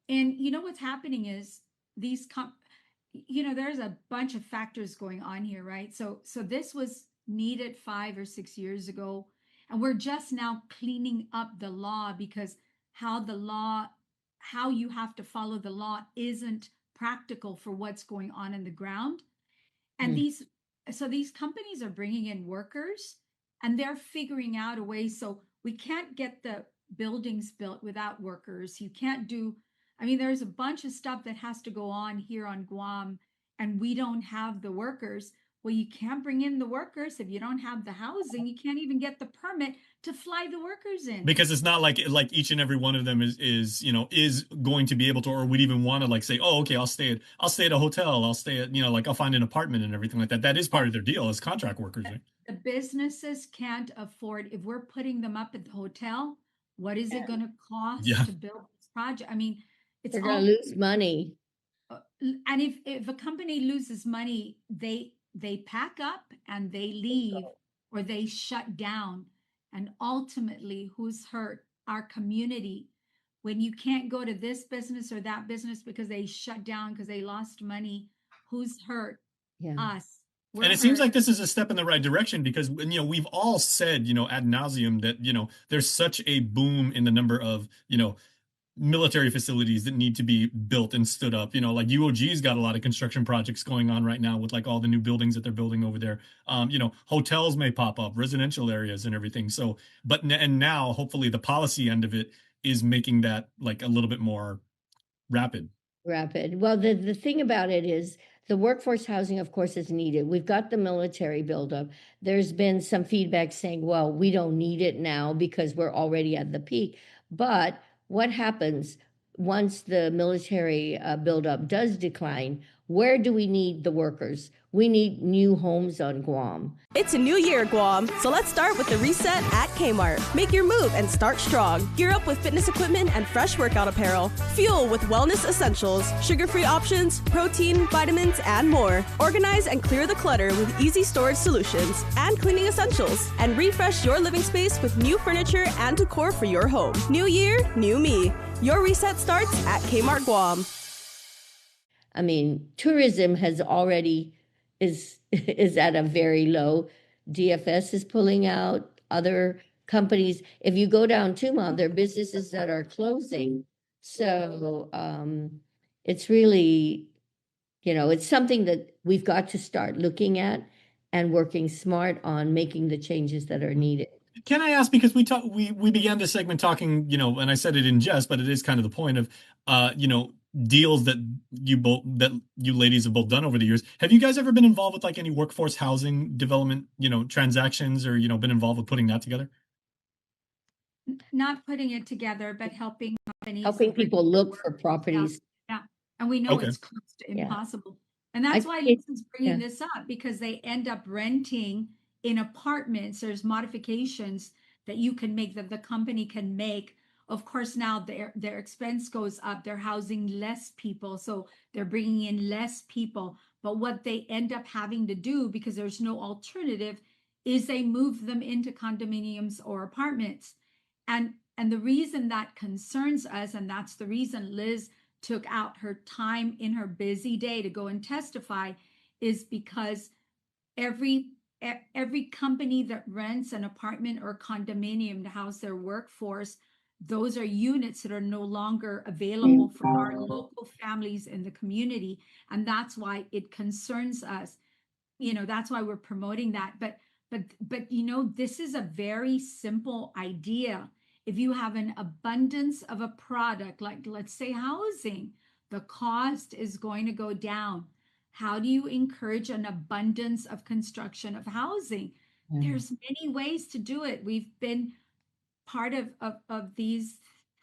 And what's happening is there's a bunch of factors going on here, right? So this was needed 5 or 6 years ago, and we're just now cleaning up the law because how you have to follow the law isn't practical for what's going on in the ground. And these companies are bringing in workers, and they're figuring out a way. So we can't get the buildings built without workers. You can't there's a bunch of stuff that has to go on here on Guam, and we don't have the workers. Well, you can't bring in the workers if you don't have the housing. You can't even get the permit to fly the workers in.
Because it's not like each and every one of them is going to be able to, or would even want to say, oh, okay, I'll stay at a hotel. I'll stay at, I'll find an apartment and everything like that. That is part of their deal as contract workers, right?
The businesses can't afford, if we're putting them up at the hotel, what is it going to cost to build this project? I mean,
they're going to lose money.
And if a company loses money, they pack up and they leave, or they shut down. And ultimately, who's hurt? Our community. When you can't go to this business or that business because they shut down because they lost money, Who's hurt?
Yeah.
Us. We're
And it seems
hurt.
like this is a step in the right direction because, we've all said, ad nauseum that, there's such a boom in the number of, military facilities that need to be built and stood up. Like UOG's got a lot of construction projects going on right now with like all the new buildings that they're building over there. Hotels may pop up, residential areas and everything. So, and now hopefully the policy end of it is making that like a little bit more rapid.
Well, the thing about it is the workforce housing, of course, is needed. We've got the military buildup. There's been some feedback saying, well, we don't need it now because we're already at the peak. But what happens once the military buildup does decline? Where do we need the workers? We need new homes on Guam.
It's a new year, Guam, so let's start with the reset at Kmart. Make your move and start strong. Gear up with fitness equipment and fresh workout apparel. Fuel with wellness essentials, sugar-free options, protein, vitamins, and more. Organize and clear the clutter with easy storage solutions and cleaning essentials. And refresh your living space with new furniture and decor for your home. New year, new me. Your reset starts at Kmart Guam.
I mean, tourism has already is at a very low. DFS is pulling out. Other companies, if you go down Tuma, there are businesses that are closing. So it's really, it's something that we've got to start looking at and working smart on making the changes that are needed.
Can I ask, because we began this segment talking, and I said it in jest, but it is kind of the point of, deals that you ladies have both done over the years. Have you guys ever been involved with like any workforce housing development, transactions, or, been involved with putting that together?
Not putting it together, but helping companies.
Helping people look for properties.
Yeah. And we know
Okay.
it's close to
Yeah.
impossible. And that's why
think-
Lisa's bringing
yeah.
this up, because they end up renting in apartments. There's modifications that you can make, that the company can make. Of course, now their expense goes up. They're housing less people, so they're bringing in less people. But what they end up having to do, because there's no alternative, is they move them into condominiums or apartments. And the reason that concerns us, and that's the reason Liz took out her time in her busy day to go and testify, is because every company that rents an apartment or condominium to house their workforce, those are units that are no longer available for our local families in the community. And that's why it concerns us. That's why we're promoting that. But this is a very simple idea. If you have an abundance of a product, like let's say housing, the cost is going to go down. How do you encourage an abundance of construction of housing? There's many ways to do it. We've been part of these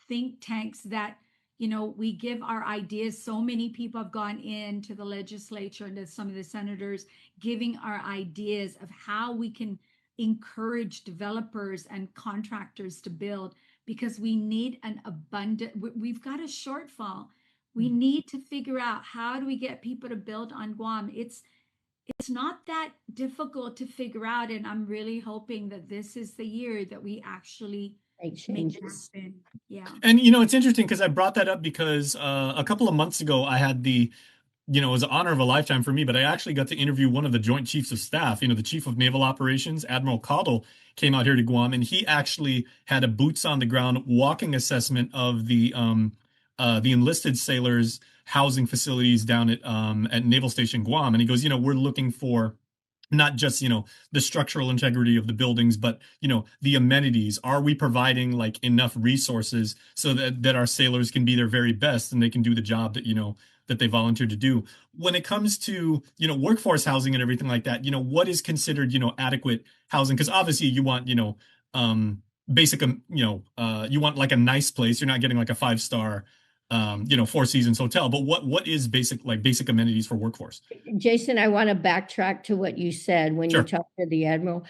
think tanks that, we give our ideas. So many people have gone into the legislature and to some of the senators giving our ideas of how we can encourage developers and contractors to build, because we need an abundant, we've got a shortfall. We need to figure out, how do we get people to build on Guam? It's not that difficult to figure out, and I'm really hoping that this is the year that we actually
make
it
changes.
happen. Yeah.
And it's interesting because I brought that up because a couple of months ago I had it was an honor of a lifetime for me, but I actually got to interview one of the Joint Chiefs of Staff. The Chief of Naval Operations, Admiral Caudle, came out here to Guam, and he actually had a boots on the ground walking assessment of the enlisted sailors housing facilities down at Naval Station Guam. And he goes, we're looking for not just, the structural integrity of the buildings, but, the amenities. Are we providing like enough resources so that our sailors can be their very best and they can do the job that, that they volunteered to do? When it comes to, workforce housing and everything like that, what is considered, adequate housing? Because obviously you want, basic, you want like a nice place. You're not getting like a 5-star, Four Seasons hotel, but what is basic amenities for workforce?
Jason, I want to backtrack to what you said when
Sure.
you talked to the Admiral.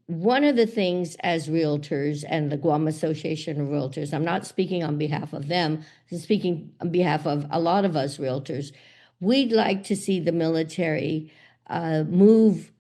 One of the things as realtors and the Guam Association of Realtors, I'm not speaking on behalf of them, I'm speaking on behalf of a lot of us realtors, we'd like to see the military move,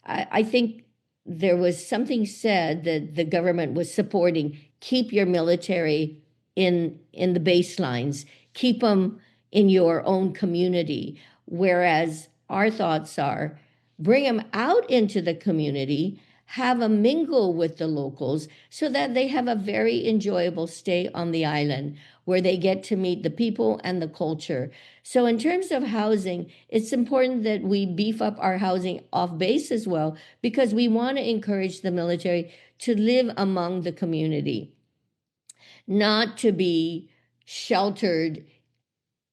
I think there was something said that the government was supporting, keep your military in the baselines, keep them in your own community. Whereas our thoughts are bring them out into the community, have a mingle with the locals so that they have a very enjoyable stay on the island where they get to meet the people and the culture. So in terms of housing, it's important that we beef up our housing off base as well, because we want to encourage the military to live among the community, not to be sheltered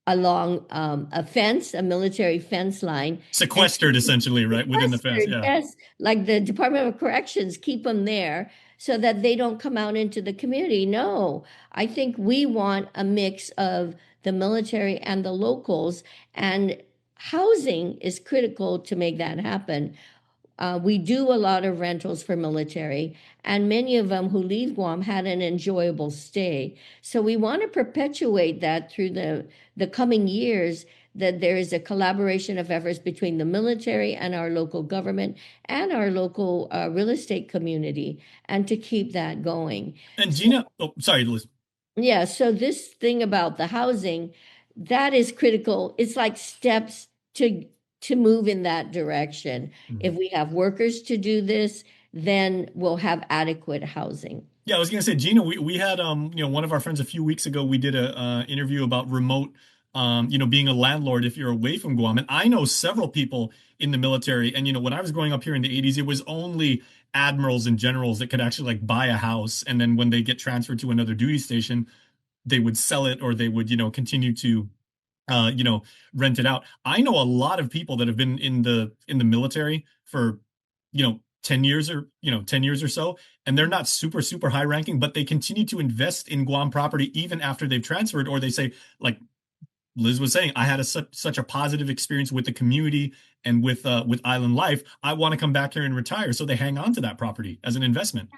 along a fence, a military fence line.
Sequestered, essentially, right? Within the fence, yeah.
Yes, like the Department of Corrections, keep them there so that they don't come out into the community. No, I think we want a mix of the military and the locals, and housing is critical to make that happen. We do a lot of rentals for military, and many of them who leave Guam had an enjoyable stay. So we want to perpetuate that through the coming years, that there is a collaboration of efforts between the military and our local government and our local real estate community, and to keep that going.
And Gina, oh, sorry, Liz.
Yeah, so this thing about the housing, that is critical. It's like steps to move in that direction. If we have workers to do this, then we'll have adequate housing.
Yeah, I was gonna say, Gina, we had one of our friends a few weeks ago. We did a interview about remote, being a landlord if you're away from Guam. And I know several people in the military. And when I was growing up here in the 80s, it was only admirals and generals that could actually like buy a house, and then when they get transferred to another duty station, they would sell it, or they would continue to rent it out. I know a lot of people that have been in the military for 10 years or 10 years or so, and they're not super high ranking, but they continue to invest in Guam property even after they've transferred. Or they say, like Liz was saying, I had such a positive experience with the community and with island life, I want to come back here and retire. So they hang on to that property as an investment.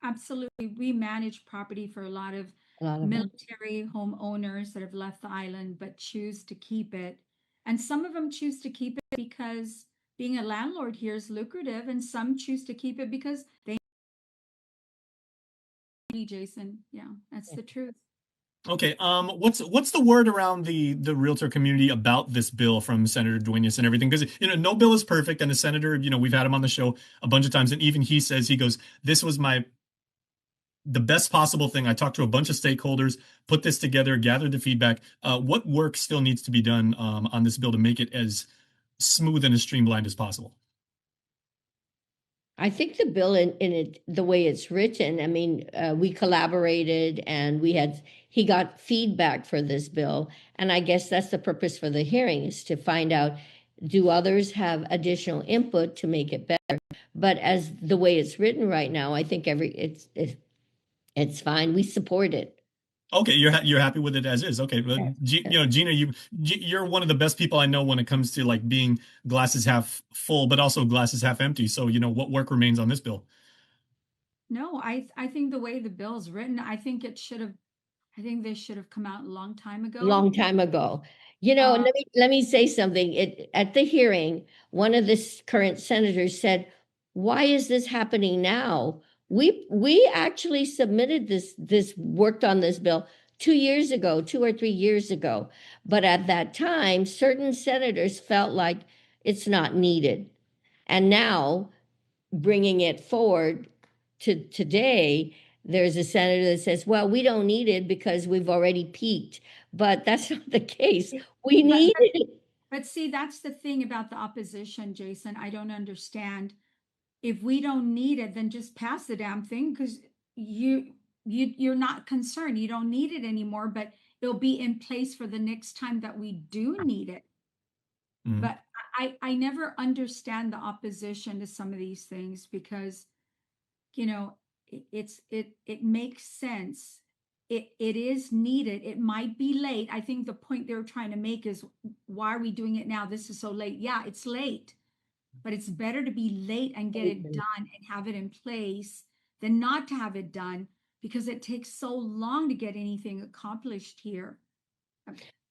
Absolutely. We manage property for a lot of military homeowners that have left the island but choose to keep it. And some of them choose to keep it because being a landlord here is lucrative, and some choose to keep it because they Jason. Yeah, that's the truth.
Okay, what's the word around the realtor community about this bill from Senator Duenas and everything? Because no bill is perfect, and the senator, we've had him on the show a bunch of times, and even he says, he goes, this was the best possible thing. I talked to a bunch of stakeholders, put this together, gathered the feedback. What work still needs to be done on this bill to make it as smooth and as streamlined as possible?
I think the bill in it, the way it's written, I mean, we collaborated and he got feedback for this bill. And I guess that's the purpose for the hearing, is to find out, do others have additional input to make it better? But as the way it's written right now, I think it's fine. We support it.
Okay, you're happy with it as is. Okay, but Gina, you're one of the best people I know when it comes to like being glasses half full, but also glasses half empty. So what work remains on this bill?
No, I think the way the bill is written, I think they should have come out a long time ago.
Long time ago. Let me say something. At the hearing, one of the current senators said, "Why is this happening now? We actually submitted worked on this bill 2 or 3 years ago. But at that time, certain senators felt like it's not needed. And now, bringing it forward to today, there's a senator that says, well, we don't need it because we've already peaked." But that's not the case. We need it.
But see, that's the thing about the opposition, Jason. I don't understand. If we don't need it, then just pass the damn thing, because you're not concerned. You don't need it anymore, but it'll be in place for the next time that we do need it. Mm-hmm. But I never understand the opposition to some of these things, because it makes sense. It is needed. It might be late. I think the point they were trying to make is, why are we doing it now? This is so late. Yeah, it's late. But it's better to be late and get it done and have it in place than not to have it done, because it takes so long to get anything accomplished here.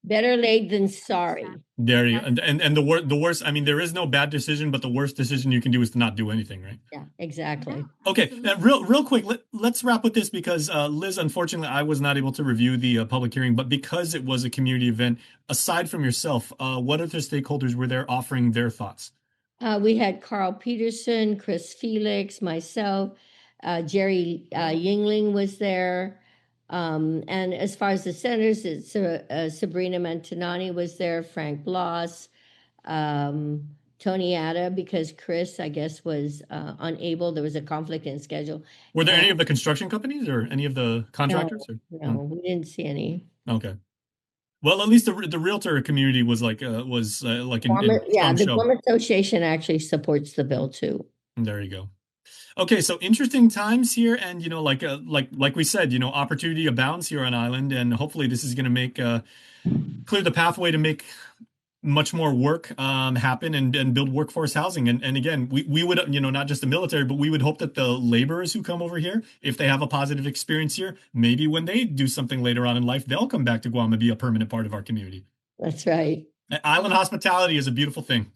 Better late than sorry.
There you go. And the worst, I mean, there is no bad decision, but the worst decision you can do is to not do anything, right?
Yeah, exactly.
Okay, real quick, let's wrap with this because Liz, unfortunately, I was not able to review the public hearing, but because it was a community event, aside from yourself, what other stakeholders were there offering their thoughts?
We had Carl Peterson, Chris Felix, myself, Jerry Yingling was there. And as far as the senators, it's Sabrina Mantinani was there, Frank Bloss, Tony Atta, because Chris, I guess, was unable. There was a conflict in schedule.
Were there any of the construction companies or any of the contractors?
No, we didn't see any.
Okay. Well, at least the realtor community was like in
yeah, the Guam Association actually supports the bill too.
There you go. Okay, so interesting times here, and you know, like we said, you know, opportunity abounds here on island, and hopefully this is going to make clear the pathway to make much more work happen and build workforce housing. And again, we would, you know, not just the military, but we would hope that the laborers who come over here, if they have a positive experience here, maybe when they do something later on in life, they'll come back to Guam and be a permanent part of our community.
That's right.
Island hospitality is a beautiful thing.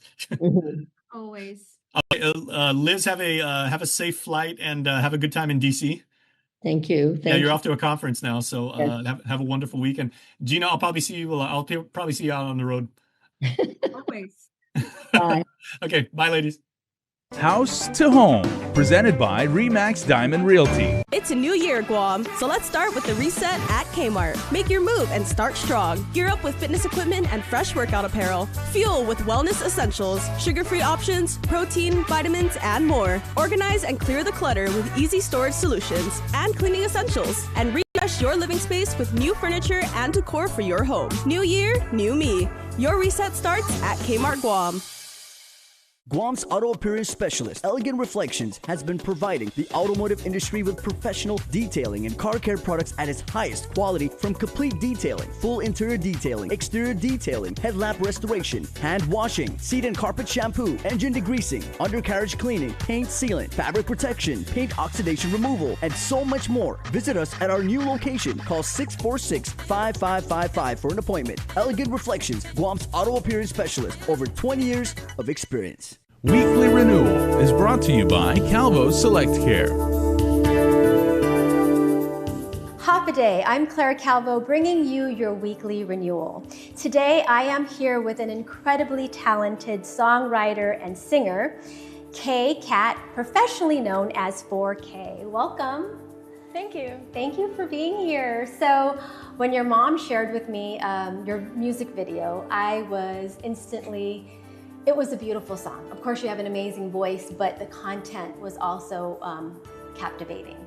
Always.
Liz, have a safe flight and have a good time in DC.
Thank you.
You're off to a conference now, so have a wonderful weekend. Gina, I'll probably see you. I'll probably see you out on the road.
Always.
Bye.
Okay, bye, ladies.
House to Home, presented by RE/MAX Diamond Realty.
It's a new year, Guam, so let's start with the reset at Kmart. Make your move and start strong. Gear up with fitness equipment and fresh workout apparel. Fuel with wellness essentials, sugar-free options, protein, vitamins, and more. Organize and clear the clutter with easy storage solutions and cleaning essentials. And refresh your living space with new furniture and decor for your home. New year, new me. Your reset starts at Kmart Guam.
Guam's auto appearance specialist, Elegant Reflections, has been providing the automotive industry with professional detailing and car care products at its highest quality, from complete detailing, full interior detailing, exterior detailing, headlamp restoration, hand washing, seat and carpet shampoo, engine degreasing, undercarriage cleaning, paint sealant, fabric protection, paint oxidation removal, and so much more. Visit us at our new location. Call 646-5555 for an appointment. Elegant Reflections, Guam's auto appearance specialist, over 20 years of experience.
Weekly Renewal is brought to you by Calvo Select Care.
Hop-a-day, I'm Claire Calvo, bringing you your weekly renewal. Today, I am here with an incredibly talented songwriter and singer, K Cat, professionally known as 4K. Welcome.
Thank you.
Thank you for being here. So, when your mom shared with me your music video, I was instantly. It was a beautiful song. Of course, you have an amazing voice, but the content was also captivating.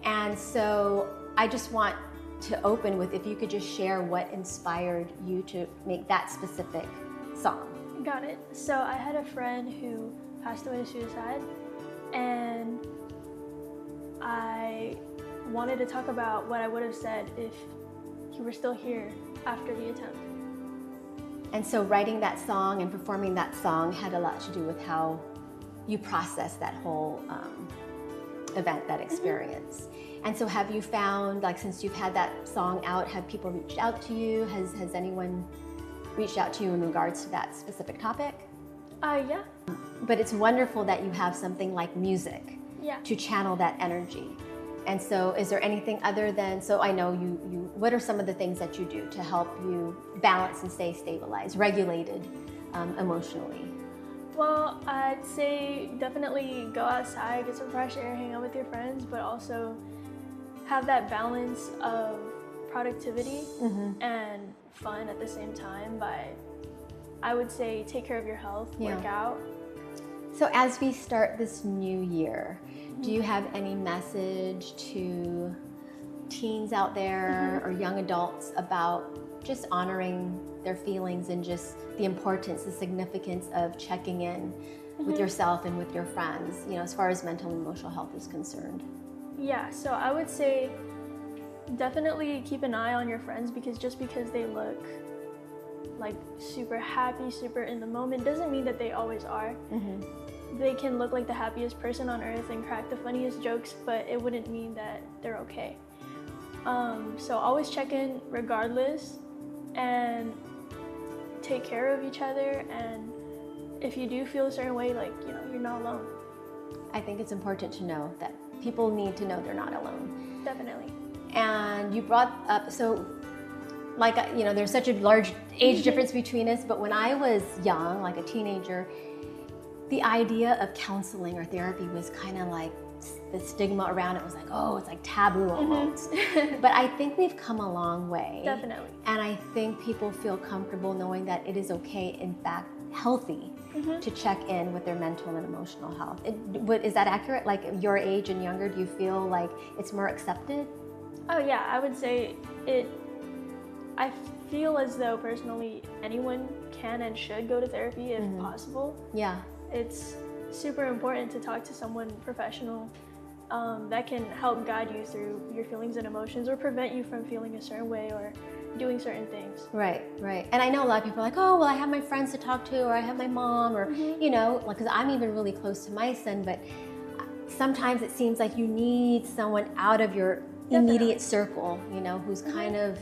And so I just want to open with, if you could just share what inspired you to make that specific song.
Got it. So I had a friend who passed away to suicide, and I wanted to talk about what I would have said if he were still here after the attempt.
And so writing that song and performing that song had a lot to do with how you processed that whole event, that experience. And so have you found, like, since you've had that song out, have people reached out to you? Has anyone reached out to you in regards to that specific topic?
Yeah.
But it's wonderful that you have something like music
to
channel that energy. And so is there anything other than, so I know what are some of the things that you do to help you balance and stay stabilized, regulated emotionally?
Well, I'd say definitely go outside, get some fresh air, hang out with your friends, but also have that balance of productivity and fun at the same time by, I would say, take care of your health, work out.
So as we start this new year, do you have any message to teens out there or young adults about just honoring their feelings and just the importance, the significance of checking in with yourself and with your friends, you know, as far as mental and emotional health is concerned?
Yeah, so I would say definitely keep an eye on your friends, because just because they look like super happy, super in the moment, doesn't mean that they always are. They can look like the happiest person on earth and crack the funniest jokes, but it wouldn't mean that they're okay. So always check in regardless, and take care of each other. And if you do feel a certain way, like, you know, you're not alone.
I think it's important to know that people need to know they're not alone.
Definitely.
And you brought up, so like, you know, there's such a large age difference between us, but when I was young, like a teenager, the idea of counseling or therapy was kind of like, the stigma around it was like, oh, it's like taboo almost. But I think we've come a long way.
Definitely.
And I think people feel comfortable knowing that it is okay, in fact, healthy, to check in with their mental and emotional health. Is that accurate? Like your age and younger, do you feel like it's more accepted?
Oh yeah, I would say it. I feel as though personally anyone can and should go to therapy if possible.
Yeah.
It's super important to talk to someone professional that can help guide you through your feelings and emotions, or prevent you from feeling a certain way or doing certain things.
Right, right. And I know a lot of people are like, oh, well, I have my friends to talk to, or I have my mom, or, you know, like, because I'm even really close to my son, but sometimes it seems like you need someone out of your immediate circle, you know, who's kind of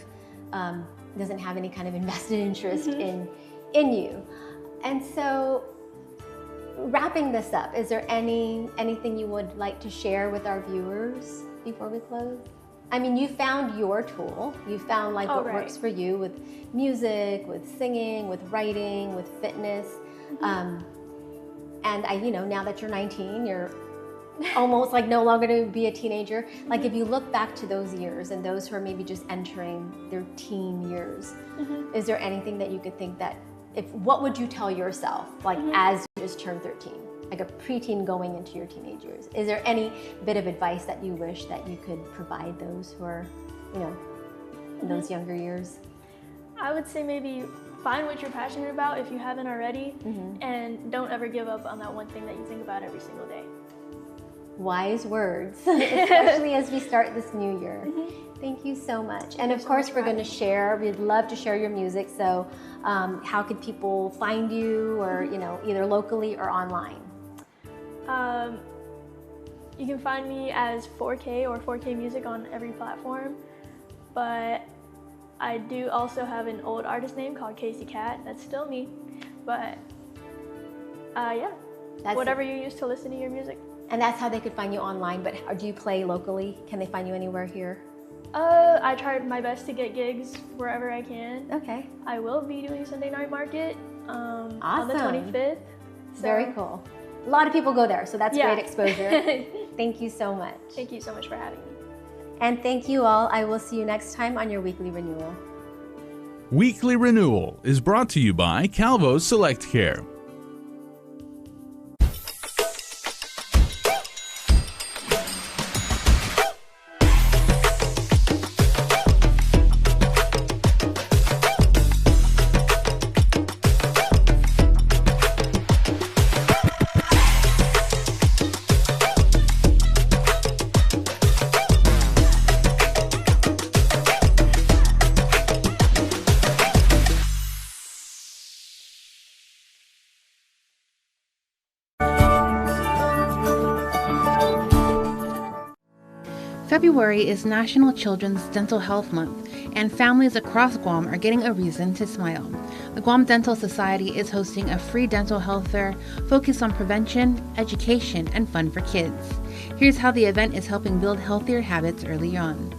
doesn't have any kind of invested interest in you. And so, wrapping this up, is there anything you would like to share with our viewers before we close? I mean, you found your tool. You found like what works for you with music, with singing, with writing, with fitness. And I, you know, now that you're 19, you're almost like no longer to be a teenager. Like if you look back to those years and those who are maybe just entering their teen years, is there anything that you could think that, what would you tell yourself, like as you just turned 13, like a preteen going into your teenage years? Is there any bit of advice that you wish that you could provide those who are, you know, in those younger years?
I would say maybe find what you're passionate about if you haven't already, and don't ever give up on that one thing that you think about every single day.
Wise words, especially as we start this new year. Thank you so much. And of course, we're going to share, we'd love to share your music. So how could people find you, or, you know, either locally or online?
You can find me as 4K or 4K Music on every platform, but I do also have an old artist name called Casey Cat. That's still me, but yeah, whatever you use to listen to your music.
And that's how they could find you online, but do you play locally? Can they find you anywhere here?
I tried my best to get gigs wherever I can.
Okay.
I will be doing Sunday Night Market on the
Awesome.
25th.
Very cool. A lot of people go there, so that's great exposure. Thank you so much.
Thank you so much for having me.
And thank you all. I will see you next time on your Weekly Renewal.
Weekly Renewal is brought to you by Calvo's Select Care.
February is National Children's Dental Health Month, and families across Guam are getting a reason to smile. The Guam Dental Society is hosting a free dental health fair focused on prevention, education, and fun for kids. Here's how the event is helping build healthier habits early on.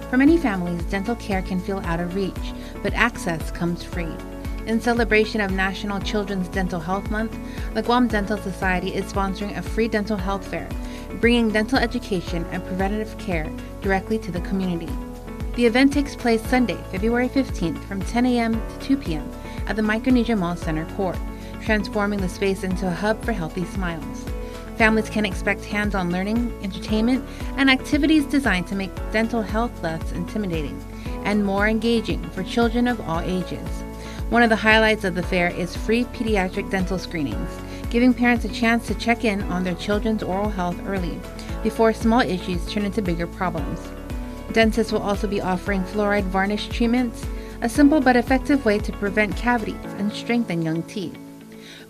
For many families, dental care can feel out of reach, but access comes free. In celebration of National Children's Dental Health Month, the Guam Dental Society is sponsoring a free dental health fair, bringing dental education and preventative care directly to the community. The event takes place Sunday, February 15th from 10 a.m. to 2 p.m. at the Micronesia Mall Center Court, transforming the space into a hub for healthy smiles. Families can expect hands-on learning, entertainment, and activities designed to make dental health less intimidating and more engaging for children of all ages. One of the highlights of the fair is free pediatric dental screenings, giving parents a chance to check in on their children's oral health early, before small issues turn into bigger problems. Dentists will also be offering fluoride varnish treatments, a simple but effective way to prevent cavities and strengthen young teeth.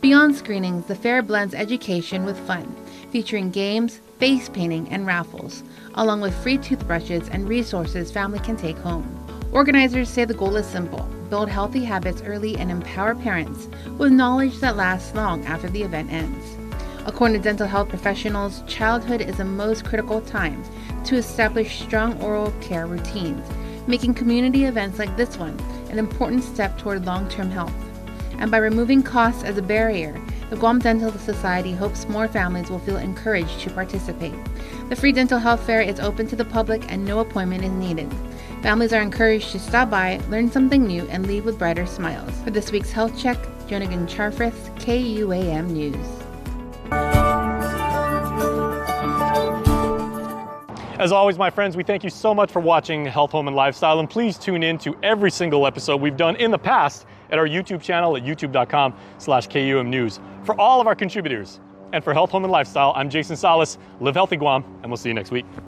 Beyond screenings, the fair blends education with fun, featuring games, face painting, and raffles, along with free toothbrushes and resources family can take home. Organizers say the goal is simple: build healthy habits early and empower parents with knowledge that lasts long after the event ends. According to dental health professionals, childhood is the most critical time to establish strong oral care routines, making community events like this one an important step toward long-term health. And by removing costs as a barrier, the Guam Dental Society hopes more families will feel encouraged to participate. The free dental health fair is open to the public and no appointment is needed. Families are encouraged to stop by, learn something new, and leave with brighter smiles. For this week's Health Check, Jonigan Charfrith, KUAM News.
As always, my friends, we thank you so much for watching Health, Home, and Lifestyle, and please tune in to every single episode we've done in the past at our YouTube channel at youtube.com/KUM News. For all of our contributors, and for Health, Home, and Lifestyle, I'm Jason Salas. Live healthy, Guam, and we'll see you next week.